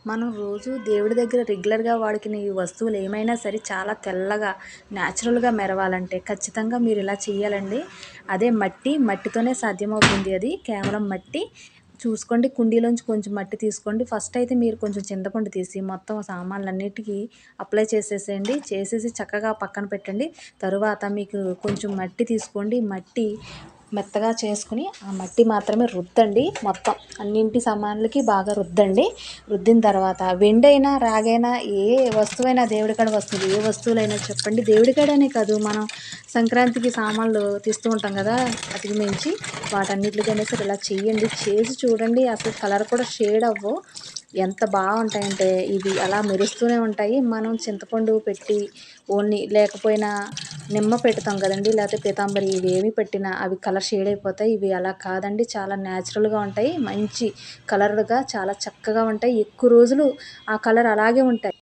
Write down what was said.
మనం రోజు దేవుడి దగ్గర రెగ్యులర్‌గా వాడుకునే ఈ వస్తువులు ఏమైనా సరే చాలా తెల్లగా, నేచురల్‌గా మెరవాలంటే ఖచ్చితంగా మీరు ఇలా చేయాలండి. అదే మట్టితోనే సాధ్యమవుతుంది అది. కేవలం మట్టి చూసుకోండి, కుండీలోంచి కొంచెం మట్టి తీసుకోండి. ఫస్ట్ అయితే మీరు కొంచెం చింతపండు తీసి మొత్తం సామాన్లన్నిటికి అప్లై చేసేసేయండి. చేసేసి చక్కగా పక్కన పెట్టండి. తరువాత మీకు కొంచెం మట్టి తీసుకోండి. మట్టి మెత్తగా చేసుకుని ఆ మట్టి మాత్రమే రుద్దండి. మొత్తం అన్నింటి సామాన్లకి బాగా రుద్దండి. రుద్దిన తర్వాత వెండైనా రాగైనా ఏ వస్తువైనా దేవుడి కాడ వస్తుంది. ఏ వస్తువులైనా చెప్పండి. దేవుడి కాడనే కాదు, మనం సంక్రాంతికి సామాన్లు తీస్తూ ఉంటాం కదా, వాటికి మించి వాటన్నిటికైనా సరే ఇలా చెయ్యండి. చేసి చూడండి, అసలు కలర్ కూడా షేడ్ అవ్వవు. ఎంత బాగుంటాయంటే ఇవి అలా మెరుస్తూనే ఉంటాయి. మనం చింతపండు పెట్టి ఓన్లీ లేకపోయినా నిమ్మ పెడతాం కదండీ, లేకపోతే పీతాంబరి, ఇవేమి పెట్టినా అవి కలర్ షేడ్ అయిపోతాయి. ఇవి అలా కాదండి, చాలా న్యాచురల్‌గా ఉంటాయి. మంచి కలర్‌గా చాలా చక్కగా ఉంటాయి. ఎక్కువ రోజులు ఆ కలర్ అలాగే ఉంటాయి.